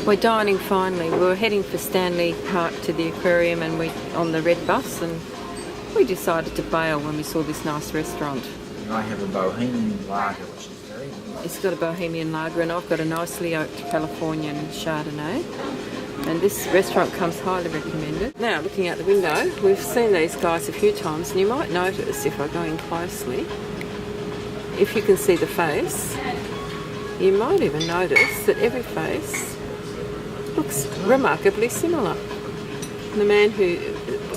We're dining finally. We were heading for Stanley Park to the aquarium and we on the red bus, and we decided to bail when we saw this nice restaurant. And I have a Bohemian lager, which is very nice. It's got a Bohemian lager and I've got a nicely oaked Californian Chardonnay. And this restaurant comes highly recommended. Now, looking out the window, we've seen these guys a few times, and you might notice, if I go in closely, if you can see the face, you might even notice that every face looks remarkably similar. The man who,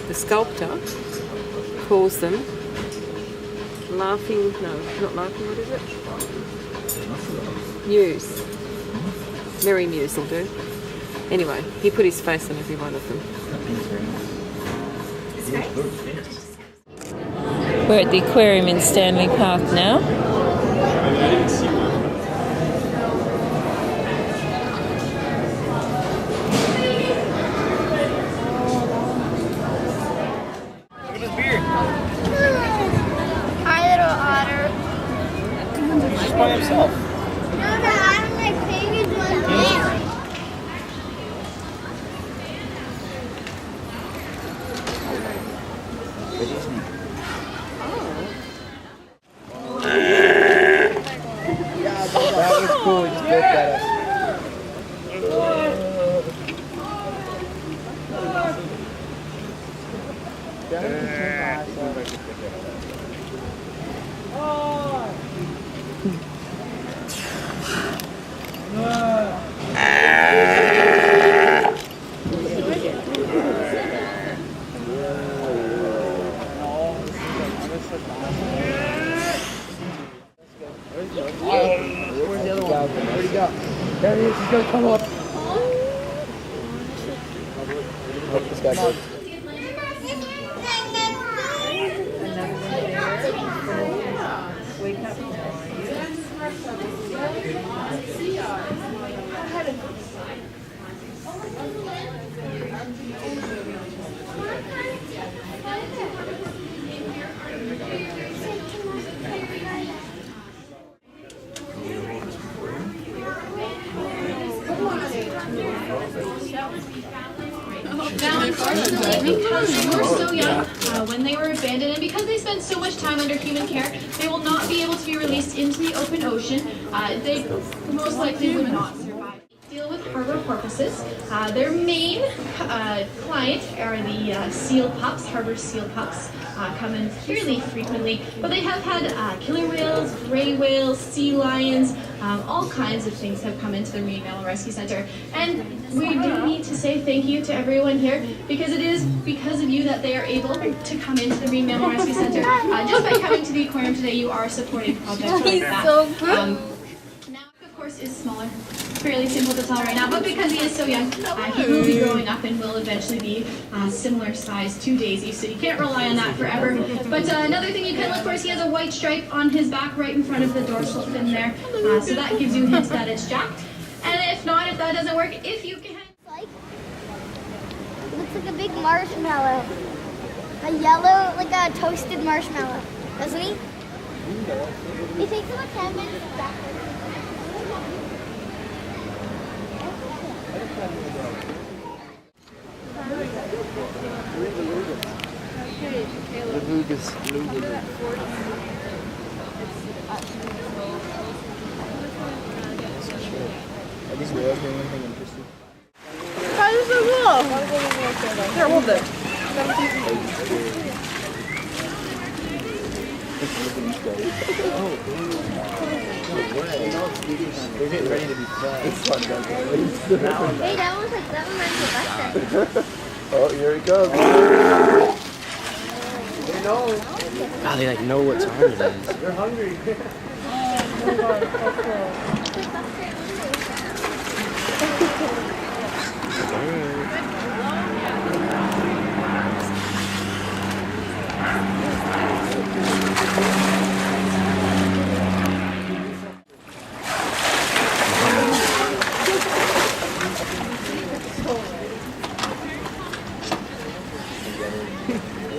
the sculptor, calls them laughing, no, not laughing, what is it? Muse. Merry Muse will do. Anyway, he put his face on every one of them. We're at the aquarium in Stanley Park now. Look at his beard. Hi, little otter. He's just by himself. No, I'm my favorite one there. That was cool. He just built that up. Where's the other one? Where'd he go? There he is. He's going to come up. Oh, this guy goes. Unfortunately, because they were so young when they were abandoned, and because they spent so much time under human care, they will not be able to be released into the open ocean. They most likely would not survive. Deal with harbor porpoises. Their main client are the seal pups, harbor seal pups. Come in fairly frequently, but they have had killer whales, gray whales, sea lions, all kinds of things have come into the Marine Mammal Rescue Center. And we do need to say thank you to everyone here, because it is because of you that they are able to come into the Marine Mammal Rescue Center. Just by coming to the aquarium today, you are supporting projects like that. Now, of course, is smaller. Fairly simple to tell right now, but because he is so young, he will be growing up and will eventually be similar size to Daisy, so you can't rely on that forever. But another thing you can look for is he has a white stripe on his back right in front of the dorsal fin there, so that gives you hints that it's jacked. And if not, if that doesn't work, if you can... It looks like a big marshmallow. A yellow, like a toasted marshmallow. Doesn't he? It takes about 10 minutes backwards. The Lugas. Are these whales doing anything interesting? That is so cool. Here, hold it. Look at these guys. Oh, no way. They're getting ready to be fed. It's fun, guys. Hey, that one reminds me of us. Oh, here it goes. They know. God, they like know what time it is. They're hungry.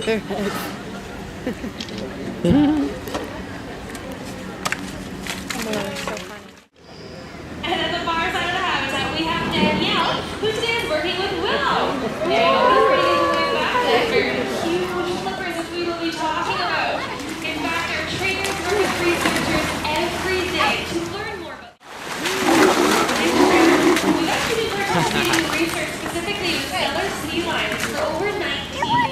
Their heads. And at the far side of the habitat, we have Danielle. Huge flippers, which we will be talking about. In fact, our trainers work with researchers every day to learn more about them. We've actually been participating in research specifically with stellar sea lions for over 19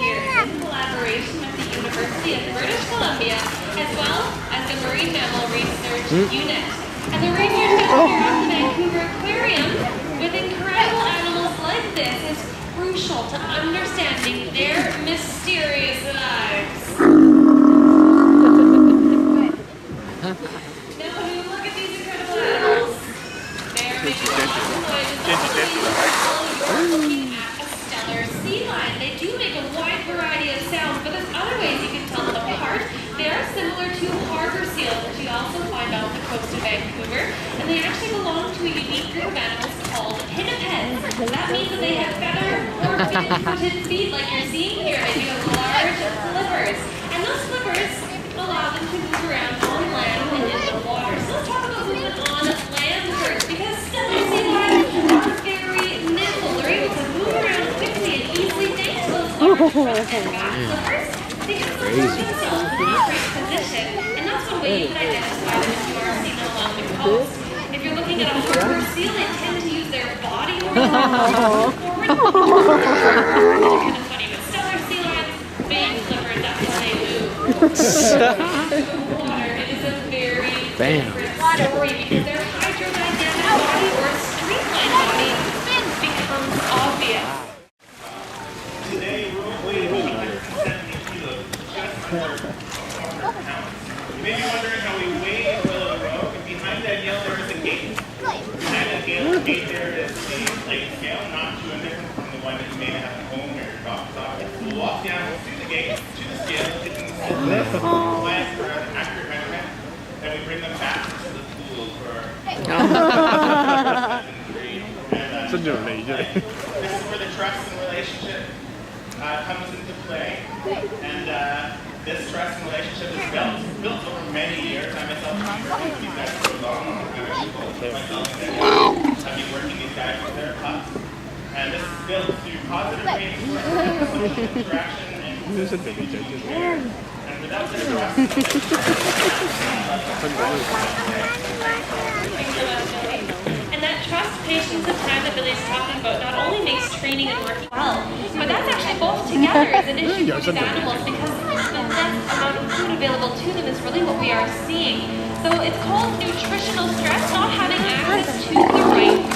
years in collaboration with the University of British Columbia, as well as the Marine Mammal Research Unit. And the research here at the Vancouver Aquarium with incredible animals like this is crucial to understanding their mysterious lives. Now, when you look at these incredible animals, they're making lots of noises. You're looking at a stellar sea lion. They do make a wide variety of sounds, but there's other ways you can tell them apart. They are similar to harbor seals, which you also find off the coast of Vancouver, and they actually belong to a unique group of animals called pinnipeds. That means that they have feather or footed feet like you're seeing here. They do have large flippers, and those flippers allow them to move around on land and in the water. So let's talk about movement on land first, because stellar sea lions are very nimble. They're able to move around quickly and easily thanks to those large front and back flippers. They have to hold themselves in a great position, and that's one way you can identify them if you are seeing them along the coast. If you're looking at a harbor seal, they tend to use their body more forward. It's kind of funny, but stellar sea lions, big flippers, that's how they move. Water, it is a very different story because their hydrodynamic body or streamlined body becomes obvious. Today, we're weighing 170 kilos, just under 400 pounds. You may be wondering how we weigh Willow Row, and behind that yell there is a gate. Behind that gate there is the plate scale, not too different from the one that you may have at home where your doctor's office. We'll walk down to the gate, to the scale, get them set this, glance for an accurate measurement, then we bring them back to the pool for This is where the trust and relationship comes into play, and this trust and relationship is built over many years. I myself have been working with these guys for a long time. I've been working these guys with their pups, and this is built through positive reinforcement, social interaction, and consistent care. And without this trust and And that trust, patience, and time that Billy's talking about not only makes training and working well, but that's actually both together is an issue for these animals because the less amount of food available to them is really what we are seeing. So it's called nutritional stress, not having access to the right